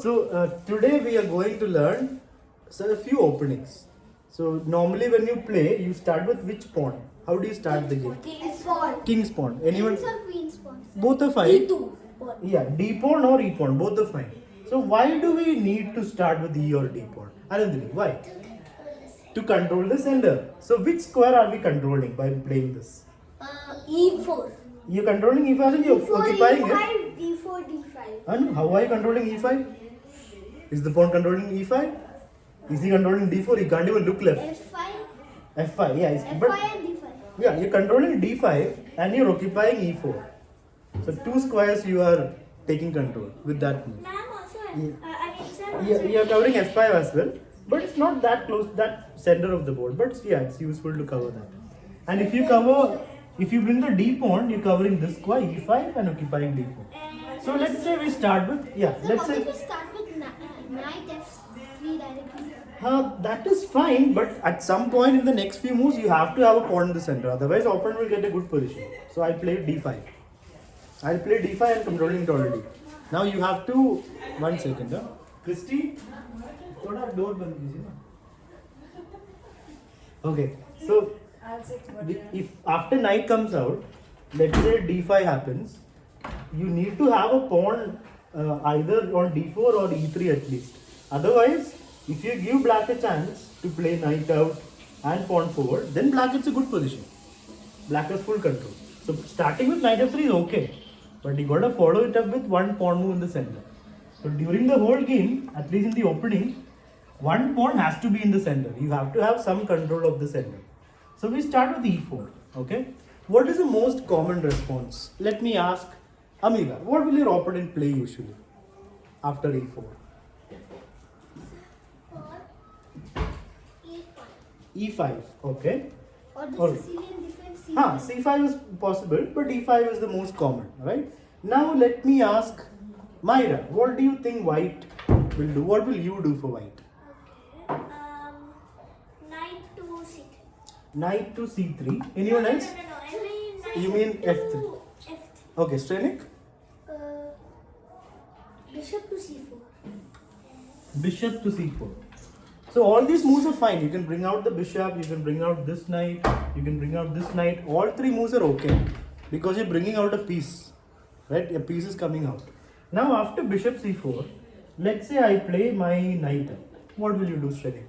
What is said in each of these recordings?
So today we are going to learn a few openings. So normally when you play, you start with which pawn? How do you start the game? King's pawn. King's pawn. Anyone? King's or queen's pawn? Both are fine. E2 pawn. Yeah, D pawn or E pawn, both are fine. So why do we need to start with E or D pawn? Anandini, why? To control the sender. So which square are we controlling by playing this? E4. You're controlling E5 and you're E4, occupying it. E5, D4, D5. And how are you controlling E5? Is the pawn controlling E5? Is he controlling D4? He can't even look left. F5. F5, yeah. F5 But and D5. yeah, you're controlling D5 and you're occupying E4. So two squares you are taking control with that move. Ma'am also Yeah, you're covering F5 as well. But it's not that close, that center of the board. But yeah, it's useful to cover that. And if you bring the D pawn, you're covering this square E5 and occupying D4. So let's say we start with, let's say. What if we start with knight F3 directly? That is fine, but at some point in the next few moves, you have to have a pawn in the center. Otherwise, opponent will get a good position. So I'll play D5. I'll play D5 and controlling it already. Now you have to, 1 second. Christy, thoda door band kijiye na. Okay, so if after knight comes out, let's say D5 happens, you need to have a pawn either on D4 or E3 at least. Otherwise, if you give black a chance to play knight out and pawn forward, then black is a good position. Black has full control. So starting with knight f3 is okay, but you gotta follow it up with one pawn move in the center. So during the whole game, at least in the opening, one pawn has to be in the center. You have to have some control of the center. So we start with e4. Okay. What is the most common response? Let me ask Amiga. What will your opponent play usually after e4? E5. Okay. Or the Alright. Sicilian defense C5. C5 is possible, but E5 is the most common, right? Now let me ask Myra, what do you think white will do? What will you do for white? Okay. Knight to C3. Knight to C3. Anyone else? No. I mean knight You mean to F3. F3. Okay, Strenik? Bishop to C4. Bishop to C4. So all these moves are fine. You can bring out the bishop, you can bring out this knight, you can bring out this knight. All three moves are okay because you're bringing out a piece, right? A piece is coming out. Now after bishop C4, let's say I play my knight up. What will you do, Strenik?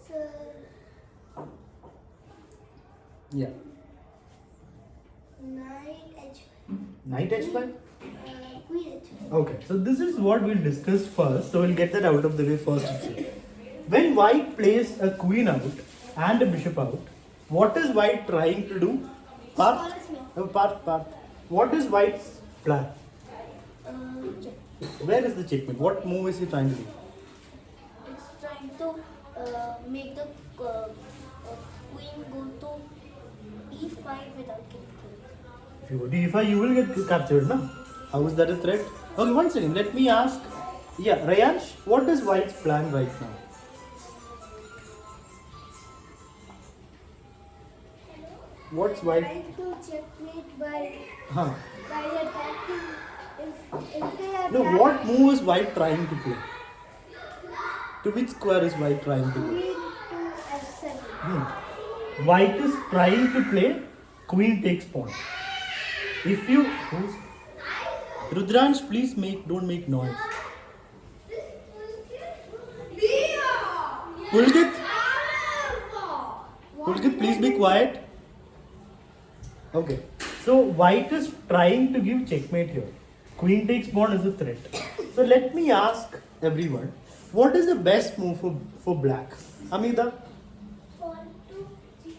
Sir, Yeah. knight H5. Knight H5? Queen H5. Okay, so this is what we'll discuss first. So we'll get that out of the way first. When white plays a queen out and a bishop out, what is white trying to do? Part. What is white's plan? Check. Where is the checkmate? What move is he trying to do? It's trying to make the queen go to E5 without getting killed. If you go to E5, you will get captured, no? How is that a threat? Okay, 1 second. Let me ask. Yeah, Rayansh, what is white's plan right now? What's white? Trying to checkmate by Huh. attacking. If they attack No, what move is white trying to play? To which square is white trying to play? queen to F7. White is trying to play queen takes pawn. If you Rudransh, please don't make noise. Pulkit, please be quiet. Okay. So white is trying to give checkmate here. Queen takes pawn is a threat. So let me ask everyone, what is the best move for black? Amida? Pawn to G6.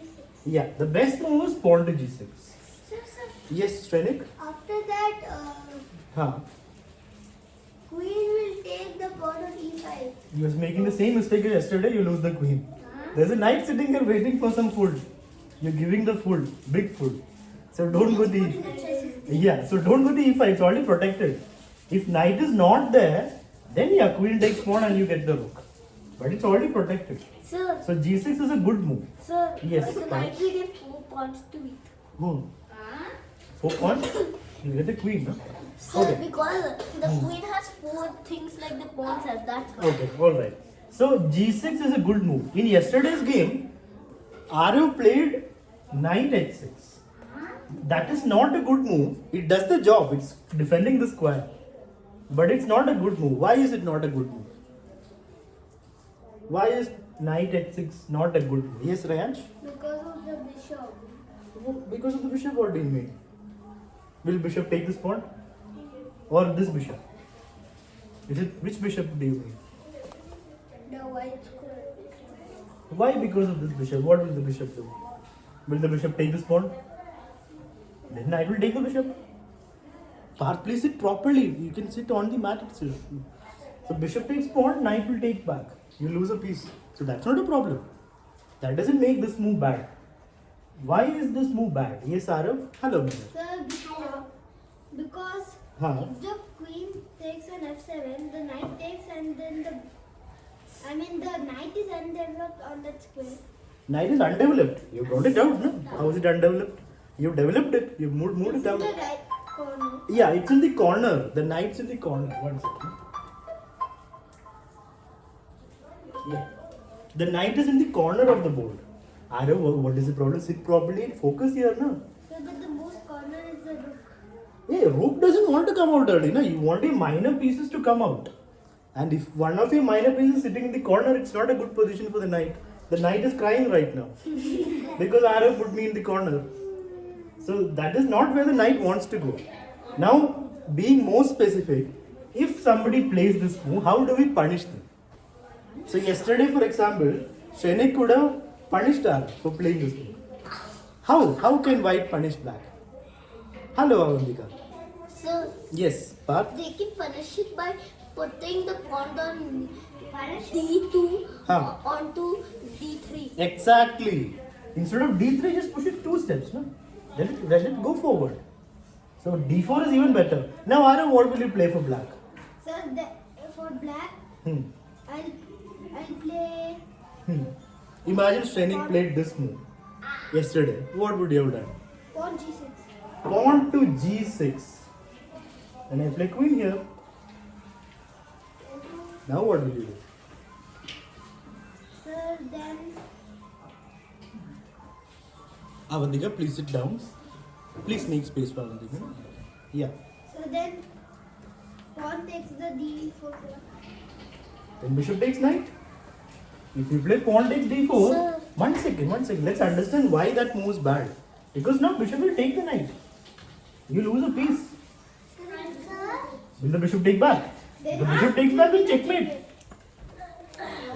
Yeah, the best move is pawn to G6. Sir, Yes, Strenik? after that, Huh. queen will take the pawn on E5. You was making the same mistake as yesterday, you lose the queen. There's a knight sitting here waiting for some food. You're giving the food, big food. So don't go the so don't go the E5, it's already protected. If knight is not there, then yeah, queen takes pawn and you get the rook. But it's already protected. Sir, So G6 is a good move. sir, Yes, the fine. knight will get 4 pawns to it. Hmm. 4 pawns? You get the queen, no? Sir, Okay. because the queen has 4 things like the pawns have. That's why. Okay, alright. So g6 is a good move. In yesterday's game, Arav played knight h6. That is not a good move. It does the job. It's defending the square. But it's not a good move. Why is it not a good move? Why is knight h6 not a good move? Yes, Rayansh? Because of the bishop. Because of the bishop, what do you mean? Will bishop take this pawn? Or this bishop? Is it which bishop do you mean? The white square. Why because of this bishop? What will the bishop do? Will the bishop take this pawn? Then knight will take the bishop. Parth, please sit properly. You can sit on the mat itself. So bishop takes pawn, knight will take back. You lose a piece. So that's not a problem. That doesn't make this move bad. Why is this move bad? Yes, Arav? Hello, Mr. Sir, because Huh? if the queen takes an f7, the knight takes and then the knight is undeveloped on that square. Knight is undeveloped. You brought it out, no? How is it undeveloped? You developed it. You moved It's it in out. the right corner. Yeah, it's in the corner. The knight's in the corner. 1 second. Yeah. The knight is in the corner of the board. Arav, what is the problem? Sit properly and focus here, no? So that the most corner is the rook. Hey, rook doesn't want to come out early, no? You want your minor pieces to come out. And if one of your minor pieces is sitting in the corner, it's not a good position for the knight. The knight is crying right now. Because Arav put me in the corner. So that is not where the knight wants to go. Now, being more specific, if somebody plays this move, how do we punish them? So yesterday, for example, Shenik could have punished Arav for playing this move. How? How can white punish black? Hello, Avantika. So Yes, Parth? they can punish it by putting the pawn on d2 Huh. onto d3. Exactly. Instead of d3, just push it 2 steps. No? Let it go forward. So d4 is even better. Now, Arav, what will you play for black? So for black, Hmm. I'll play Imagine Shenik played this move yesterday. What would you have done? pawn g6. Pawn to g6. And I play queen here. Now what will you do? So then Avantika, please sit down. Please make space for Avantika. Yeah. So then pawn takes the d4 pawn. Then bishop takes knight. If you play pawn takes d4, Sir. one second. Let's understand why that move is bad. Because now bishop will take the knight. You lose a piece. Will the bishop take back? The bishop takes back and checkmate.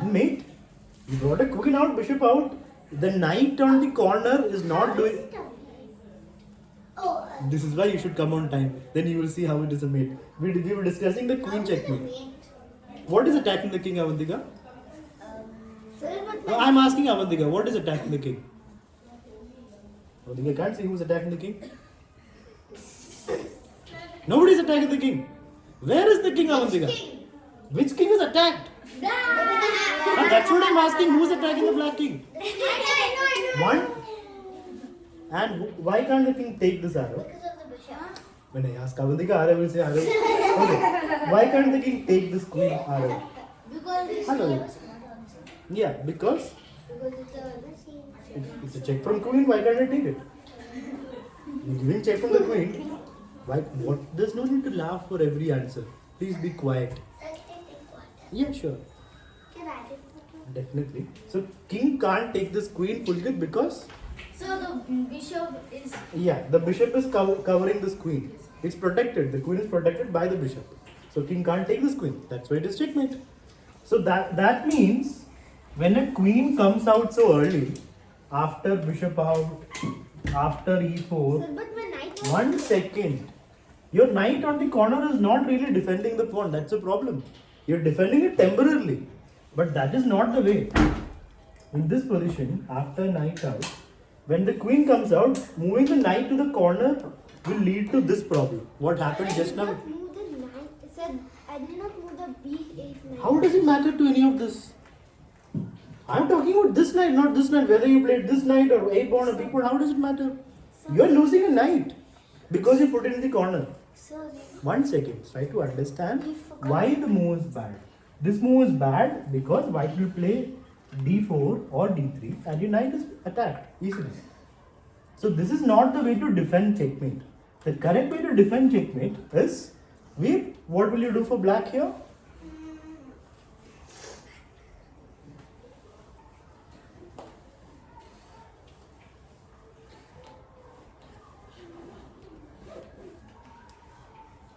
Mate, you brought a queen out, bishop out. The knight on the corner is not doing. Oh, This is why you should come on time. Then you will see how it is a mate. We were discussing the queen checkmate. What is attacking the king, Avantika? sir, but I'm asking Avantika, what is attacking the king? Avantika can't see who's attacking the king. Nobody is attacking the king. Where is the king, Avantika? Which king is attacked? That's what I'm asking. Who's attacking the black king? I know. One. And why can't the king take this arrow? Because of the bishop. When I ask Avantika, Arav will say Arav. Okay. Why can't the king take this queen Arav? Because it's Hello. Yeah, because it's it's a check from queen. Why can't I take it? You're giving check from the queen. Why? What? There's no need to laugh for every answer. Please be quiet. Yeah, sure. Definitely. So king can't take this queen Pulkit because So the bishop is yeah, the bishop is covering this queen. It's protected. The queen is protected by the bishop. So king can't take this queen. That's why it is checkmate. So that means when a queen comes out so early, after bishop out, after e4, but my knight 1 second. Your knight on the corner is not really defending the pawn. That's a problem. You're defending it temporarily. But that is not the way. In this position, after knight out, when the queen comes out, moving the knight to the corner will lead to this problem. What happened just now? move the knight. It said I did not move the b8 knight. How does it matter to any of this? I'm talking about this knight, not this knight. Whether you played this knight or a pawn or b pawn, how does it matter? You are losing a knight. Because you put it in the corner. Sorry. 1 second. Try to understand We forgot. why the move is bad. This move is bad because white will play d4 or d3 and your knight is attacked easily. So this is not the way to defend checkmate. The correct way to defend checkmate is, Veer, what will you do for black here?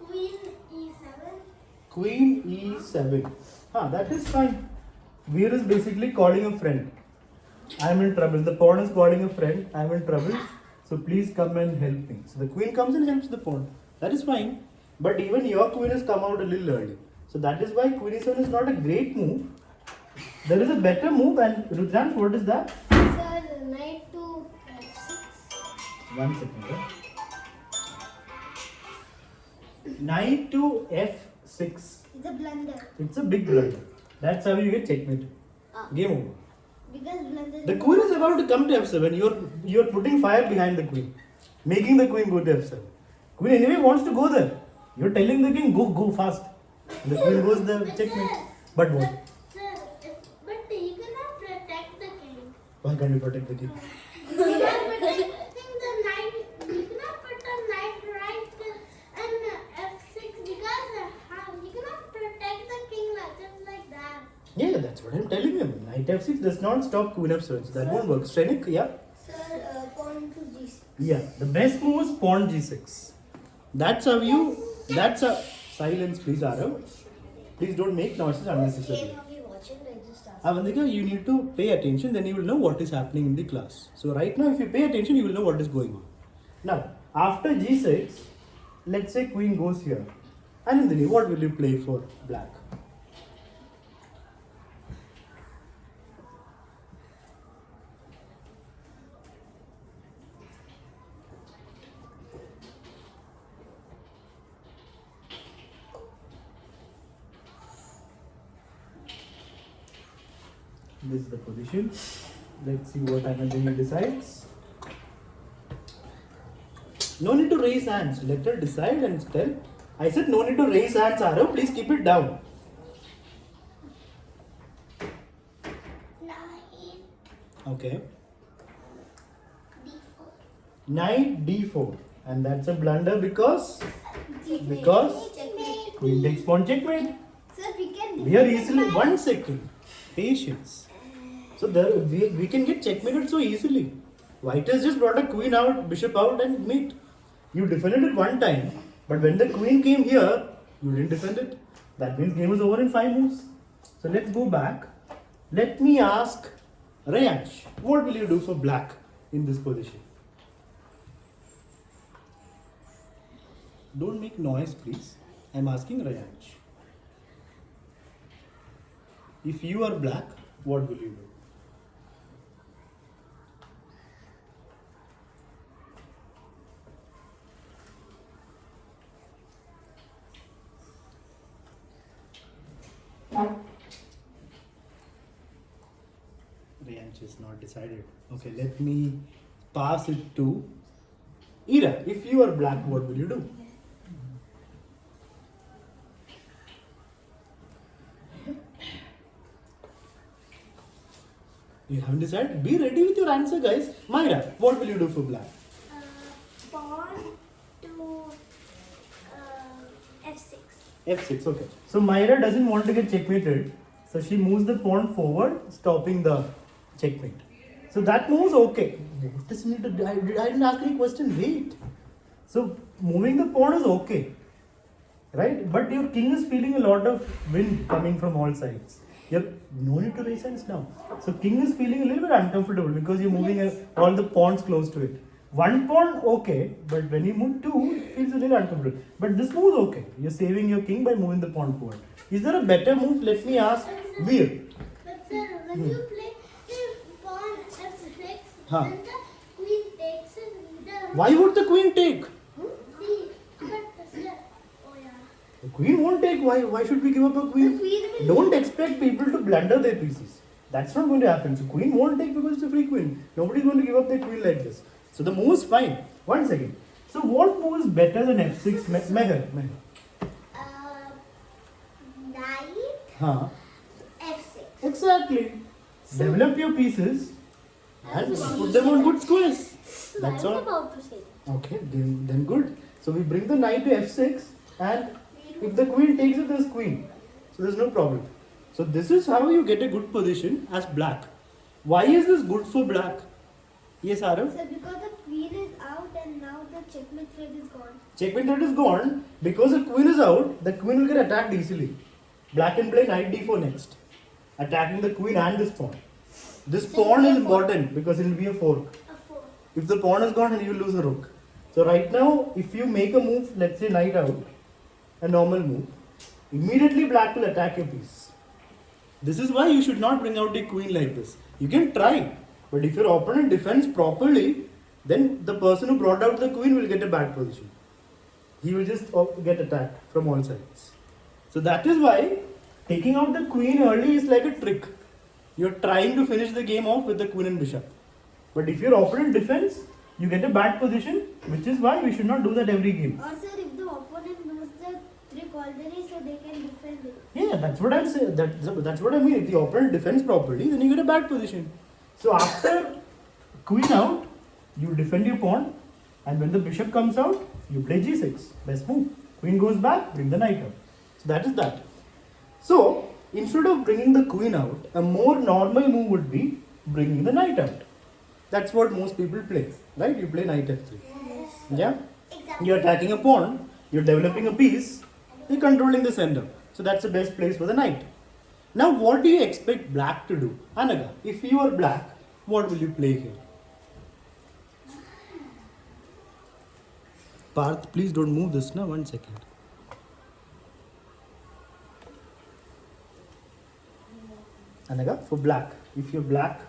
Queen e7. Queen e7. That is fine. Veer is basically calling a friend. I am in trouble. The pawn is calling a friend. I am in trouble. So please come and help me. So the queen comes and helps the pawn. That is fine. But even your queen has come out a little early. So that is why queen e7 is not a great move. There is a better move. And Rudransh, what is that? Sir, knight to f6. 1 second. Knight to f6. It's a blunder. It's a big blunder. That's how you get checkmate. Game over. Because blunder. The queen is about to come to f7. You're putting fire behind the queen, making the queen go to f7. Queen anyway wants to go there. You're telling the king go fast. The queen goes there, checkmate. But what? Sir, but you cannot protect the king. Why can't you protect the king? You cannot protect the knight. You cannot put the knight right and f6 because you cannot protect the king just like that. Yeah, that's what I'm telling him. Knight f6 does not stop queen f7. So that won't work. Strenik, yeah? Sir, pawn to g6. Yeah. The best move is pawn g6. That's how you. That's a silence, please, Arav. Please don't make noises unnecessarily. Avandika, you need to pay attention, then you will know what is happening in the class. So right now, if you pay attention, you will know what is going on. Now, after g6, let's say queen goes here. Anandini, what will you play for black? This is the position. Let's see what Anandini decides. No need to raise hands. Let her decide and tell. I said no need to raise hands, Arav. Please keep it down. Knight Okay. d4. Knight d4. And that's a blunder because Checkmate. queen takes pawn checkmate. Sir, we can We are easily. 1 second. Patience. So there we can get checkmated so easily. White has just brought a queen out, bishop out, and mate. You defended it one time, but when the queen came here, you didn't defend it. That means game is over in 5 moves. So let's go back. Let me ask Rayansh, what will you do for black in this position? Don't make noise, please. I'm asking Rayansh. If you are black, what will you do? Rayansh is not decided. Okay, let me pass it to Ira. If you are black, what will you do? You haven't decided? Be ready with your answer, guys. Myra, what will you do for black? Pawn to f6. F6, okay. So Myra doesn't want to get checkmated. So she moves the pawn forward, stopping the checkmate. So that move is okay. What does it need to, I didn't ask any question. Wait. So moving the pawn is okay. Right? But your king is feeling a lot of wind coming from all sides. You have no need to raise hands now. So king is feeling a little bit uncomfortable because you're moving all the pawns close to it. One pawn, okay, but when you move two, it feels a little uncomfortable. But this move is okay. You're saving your king by moving the pawn forward. Is there a better move? Let me ask Veer. But sir, when you play pawn f6, Huh. then the queen takes it. Why would the queen take? See, but sir, oh yeah. The queen won't take. Why should we give up a queen? The queen will- Don't expect people to blunder their pieces. That's not going to happen. So queen won't take because it's a free queen. Nobody's going to give up their queen like this. So the move is fine. 1 second. So what move is better than f6? Meher. Knight Huh. f6. Exactly. Develop your pieces and put them on good squares. That's all. About to say. Okay, then good. So we bring the knight to f6, and if the queen takes it, there's queen. So there's no problem. So this is how you get a good position as black. Why is this good for black? Yes, Arav? So because the queen is out and now the checkmate thread is gone. Checkmate threat is gone. Because the queen is out, the queen will get attacked easily. Black can play knight d4 next, attacking the queen and this pawn. This pawn is important because it will be a fork. A 4. If the pawn is gone, then you will lose a rook. So right now, if you make a move, let's say knight out, a normal move, immediately black will attack your piece. This is why you should not bring out a queen like this. You can try, but if your opponent defends properly, then the person who brought out the queen will get a bad position. He will just get attacked from all sides. So that is why taking out the queen early is like a trick. You're trying to finish the game off with the queen and bishop. But if your opponent defends, you get a bad position, which is why we should not do that every game. Or sir, if the opponent knows the trick already, so they can defend it. Yeah, that's what I'm saying. That's what I mean. If the opponent defends properly, then you get a bad position. So after queen out, you defend your pawn, and when the bishop comes out, you play g6. Best move. Queen goes back, bring the knight out. So that is that. So instead of bringing the queen out, a more normal move would be bringing the knight out. That's what most people play, right? You play knight f3. Yes. Yeah? Exactly. You're attacking a pawn, you're developing a piece, you're controlling the center. So that's the best place for the knight. Now what do you expect black to do? Anaga, if you are black, what will you play here? Parth, please don't move this now, 1 second. Anaga, for black, if you're black,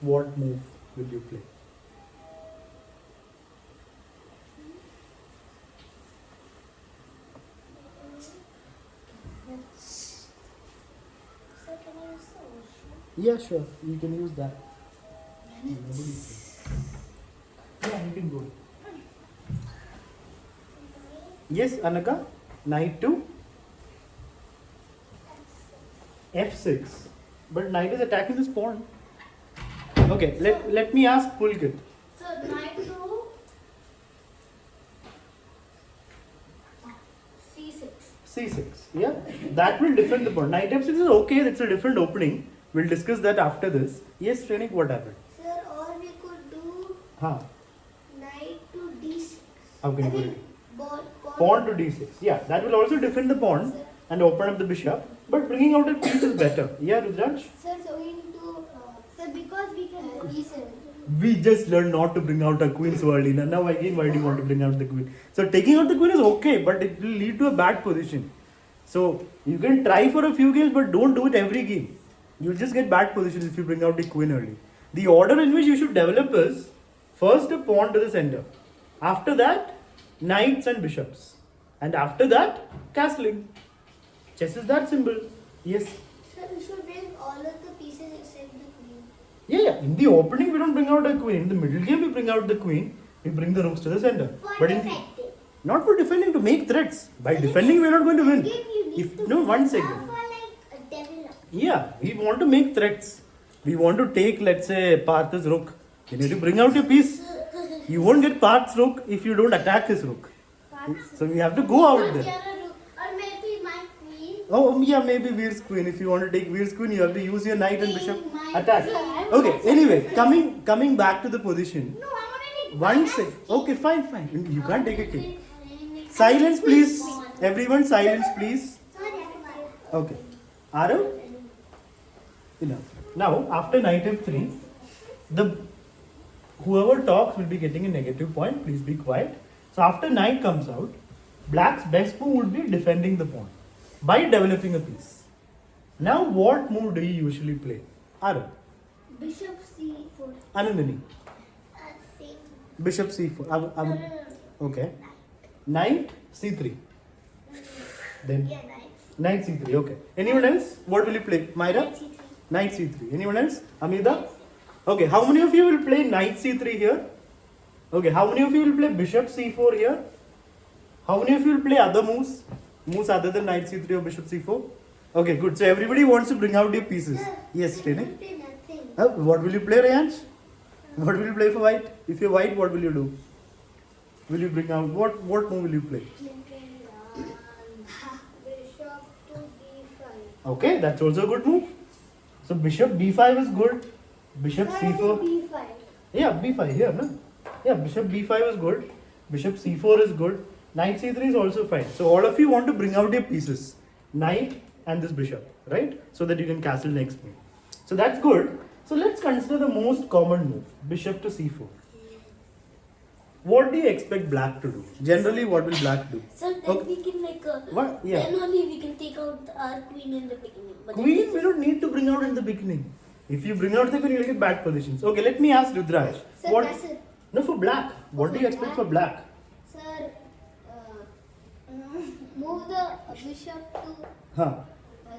what move will you play? So can I use the ocean? Yeah, sure, you can use that. Yeah, you can go. Yes, Anaka, knight to f6. But knight is attacking this pawn. Okay, let me ask Pulkit. So knight to c6. C6, yeah, that will defend the pawn. Knight f6 is okay, that's a different opening. We'll discuss that after this. Yes, Shrenik, what happened? Sir, or we could do Huh, knight to d6. how can I you do mean, it? pawn Pawn to d6, yeah, that will also defend the pawn and open up the bishop. But bringing out a piece is better. Yeah, Rudraj? Sir, so we need to, sir, because we can d7. We just learned not to bring out a queen so early. Now again, why do you want to bring out the queen? So taking out the queen is okay, but it will lead to a bad position. So you can try for a few games, but don't do it every game. You'll just get bad positions if you bring out the queen early. The order in which you should develop is first a pawn to the center. After that, knights and bishops. And after that, castling. Chess is that simple. Yes. Sir, we should bring all of the pieces except the queen. Yeah. In the opening, we don't bring out a queen. In the middle game, we bring out the queen. We bring the rooks to the center. For But in defending. not for defending, to make threats. By defending, we are not going to win. Again, you need If to no, one go second. for like a develop. Yeah, we want to make threats. We want to take, let's say, Parth's rook. You need to bring out your piece. You won't get Parth's rook if you don't attack his rook. So we have to go out there. Or maybe my queen. Oh, yeah, maybe Veer's queen. If you want to take Veer's queen, you have to use your knight and bishop My attack. queen. Okay, anyway, coming back to the position. No, I want to take One my sec. king. Okay, fine. You can't take a king. Queen. Silence, please. Queen. Everyone, silence, please. Sorry, Okay. Arav? Enough. Now, after knight f3, whoever talks will be getting a negative point. Please be quiet. So after knight comes out, black's best move would be defending the pawn by developing a piece. Now, what move do you usually play? Arav? Bishop c4. Anandini? C. Bishop c4. No. Okay. Knight c3. Then Yeah, knight. knight c3. Okay. Anyone else? What will you play? Myra? Knight c3. Knight c3. Anyone else? Amida? Okay. How many of you will play knight c3 here? Okay, how many of you will play bishop c4 here? How many of you will play other moves? Moves other than knight c3 or bishop c4? Okay, good. So everybody wants to bring out your pieces. Sir, Yes, I Tene. will play nothing. What will you play, Rayansh? What will you play for white? If you're white, what will you do? Will you bring out what move will you play? Bishop to d5. Okay, that's also a good move. So bishop b5 is good. Bishop Why c4. b5? Yeah, b5 here, no? Yeah, bishop b5 is good. Bishop c4 is good. Knight c3 is also fine. So all of you want to bring out your pieces. Knight and this bishop, right? So that you can castle next move. So that's good. So let's consider the most common move. Bishop to c4. What do you expect black to do? Generally, what will black do? So then Okay. we can make a. What? Yeah. Then only we can take out our queen in the beginning. But then Queen, we don't need to bring out in the beginning. If you bring out the queen, you'll get bad positions. Okay, let me ask Rudraj. Sir, What? castle. No, for black. What do you expect for black? Sir, move the bishop to Huh.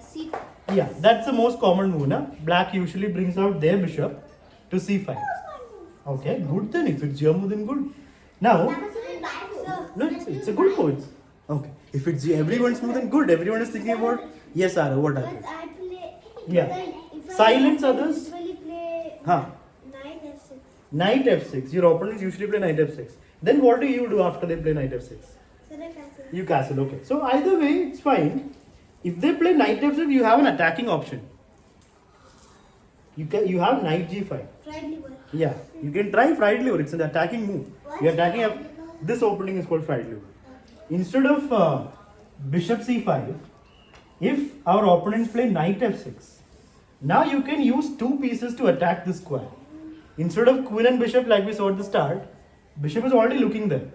c. Yeah, that's the most common move, na? Black usually brings out their bishop to c5. Okay, good then. If it's your move, then good. Now, no, it's a good move. Okay, if it's everyone's move, then good. Everyone is thinking about, yes, Ara, what But happened? I play. Yeah. If I Silence others. usually play Huh. knight f6. Knight f6. Your opponents usually play knight f6. Then what do you do after they play knight f6? So the castle. You castle, okay. So either way, it's fine. If they play knight f6, you have an attacking option. You have knight g5. Fried liver. Yeah, you can try fried liver. It's an attacking move. You're attacking up. This opening is called fried liver. Instead of bishop c5, if our opponents play knight f6, now you can use two pieces to attack the square. Instead of queen and bishop like we saw at the start, bishop is already looking there.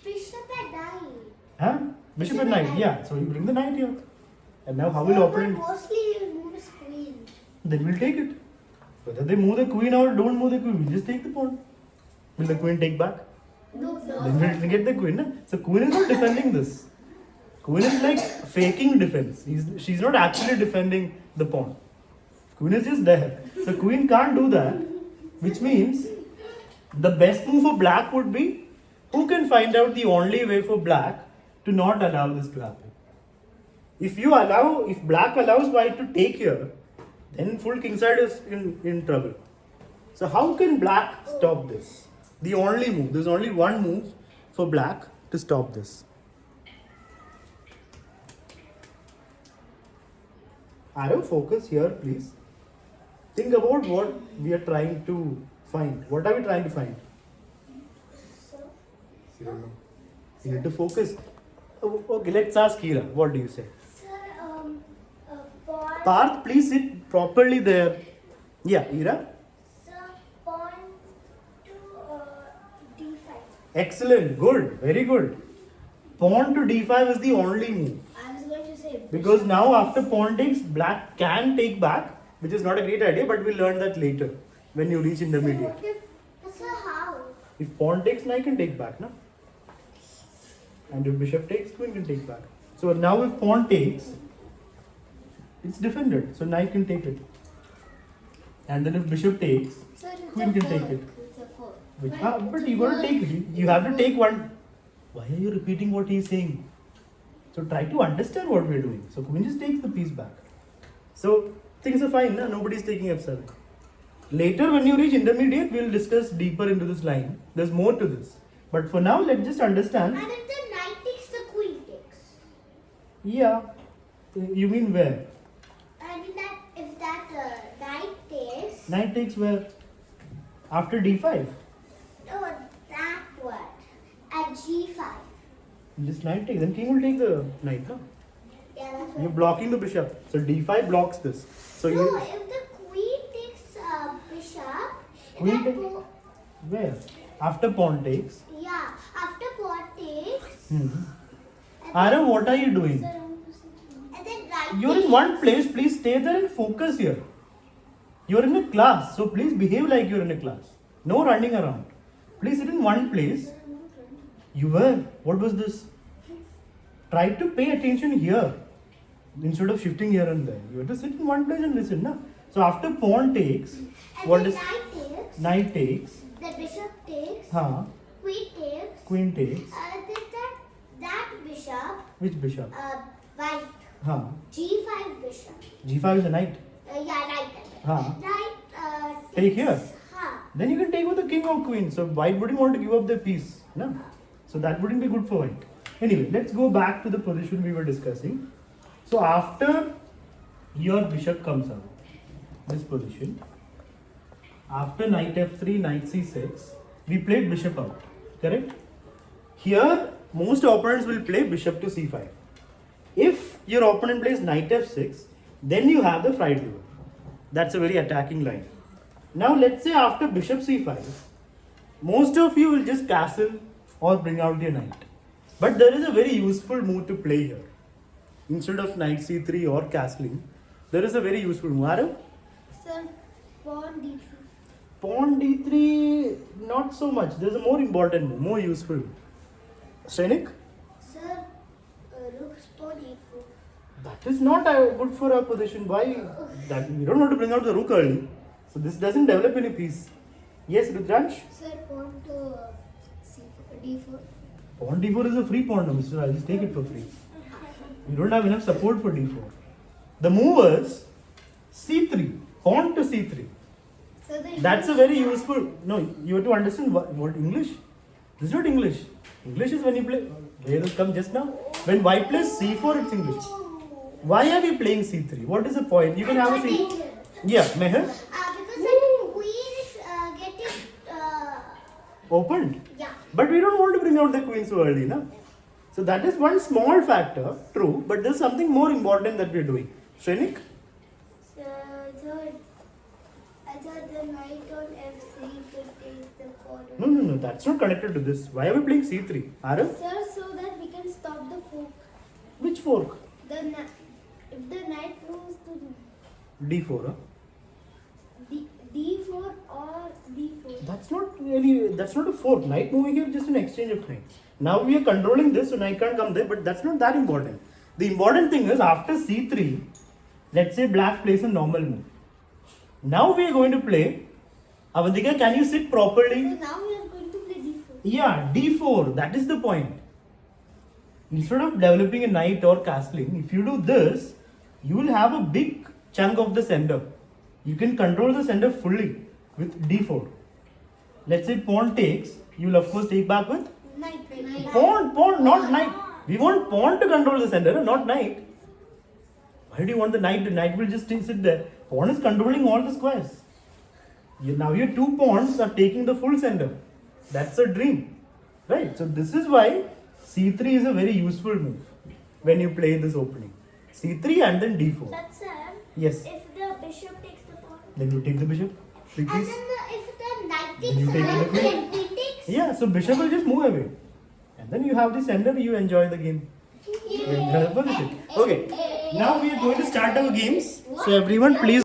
Bishop at knight. Huh? Bishop and knight, yeah. So you bring the knight here. And now how will But opponent? mostly you move his queen. Then we'll take it. Whether they move the queen or don't move the queen, we'll just take the pawn. Will the queen take back? No, Then we'll get the queen. Na? So queen is not defending this. Queen is like faking defense. She's not actually defending the pawn. Queen is just there. So queen can't do that. Which means the best move for black would be, who can find out the only way for black to not allow this to happen. If black allows white to take here, then full kingside is in trouble. So how can black stop this? The only move, there's only one move for black to stop this. Arrow, focus here, please. Think about what we are trying to find. What are we trying to find? You don't know. You need to focus. Oh, okay, let's ask Hira. What do you say? Sir, pawn. Parth, please sit properly there. Yeah, Hira. Sir, pawn to d5. Excellent. Good. Very good. Pawn to d5 is the only move. I was going to say. Because now after pawn takes, black can take back, which is not a great idea, but we'll learn that later when you reach intermediate. Sir, how? If pawn takes, knight can take back, no? And if bishop takes, queen can take back. So now if pawn takes, it's defended. So knight can take it. And then if bishop takes, Sir, it's queen a can four. take it. It's a 4. But you gotta take it. You have to take one. Why are you repeating what he's saying? So try to understand what we're doing. So queen just takes the piece back. So things are fine, no? Nobody's taking f7. Later when you reach intermediate, we'll discuss deeper into this line. There's more to this. But for now, let's just understand. And if the knight takes, the queen takes. Yeah. You mean where? I mean that if that knight takes. Knight takes where? After d5. No, that one. At g5. Just knight takes. Then king will take the knight, no? Yeah, that's You're right. blocking the bishop. So d5 blocks this. So No, you if the queen takes bishop. Queen that take- go- where? After pawn takes. Yeah, after pawn takes. Hmm. And Aaron, what are you doing? and then right You're in takes. one place. Please stay there and focus here. You're in a class, so please behave like you're in a class. No running around. Please sit in one place. You were. What was this? Try to pay attention here instead of shifting here and there. You have to sit in one place and listen, na? So after pawn takes, And what then is knight takes. knight takes? The bishop takes. Huh. Queen takes. Queen takes. That bishop. Which bishop? White. Huh. G5 bishop. G5 is a knight. Yeah, right. Huh. Right. Take here. Huh. Then you can take with the king or queen. So white wouldn't want to give up their piece. No? So that wouldn't be good for white. Anyway, let's go back to the position we were discussing. So after your bishop comes out, this position, after knight f3, knight c6, we played bishop out. Correct? Here, most opponents will play bishop to c5. If your opponent plays knight f6, then you have the fried river. That's a very attacking line. Now let's say after bishop c5, most of you will just castle or bring out your knight. But there is a very useful move to play here. Instead of knight c3 or castling, there is a very useful move. Arav? Sir, pawn d3. Pawn d3, not so much. There's a more important move, more useful. Sainik? Sir, rook's pawn e4. That is not good for our position. Why? That we don't want to bring out the rook early. So this doesn't develop any piece. Yes, Rudransh? Sir, pawn to d4. Pawn d4 is a free pawn now, Mr. I'll just take it for free. You don't have enough support for d4. The move was c3, pawn to c3. So the That's a very useful. No, you have to understand what English. This is not English. English is when you play. Where will come just now? When white plays c4, it's English. Why are we playing c3? What is the point? You can have a c. Yeah, Meher. Because the queen is getting Opened. yeah. But we don't want to bring out the queen so early, na? So that is one small factor, true, but there's something more important that we're doing. Shrenik? I thought the knight on f3 could take the pawn. No, that's not connected to this. Why are we playing c3? Arav? Sir, so that we can stop the fork. Which fork? If the knight moves to d4, huh? d4 or d4. That's not a fork. Knight moving here, just an exchange of knights. Now we are controlling this, so knight can't come there, but that's not that important. The important thing is after c3, let's say black plays a normal move. Now we are going to play. Avantika, can you sit properly? So now we are going to play d4. Yeah, d4, that is the point. Instead of developing a knight or castling, if you do this, you will have a big chunk of the center. You can control the center fully with d4. Let's say pawn takes, you will of course take back with Knight. pawn, not knight. We want pawn to control the center, not knight. Why do you want the knight? The knight will just sit there. Pawn is controlling all the squares. Now your two pawns are taking the full center. That's a dream. Right? So this is why c3 is a very useful move when you play this opening. c3 and then d4. But sir, Yes. if the bishop takes the pawn. Then you take the bishop. And Please. then if the knight Then you takes take the queen. then queen takes. Yeah, so bishop will just move away. And then you have the center, you enjoy the game. Okay, now we are going to start our games. So everyone please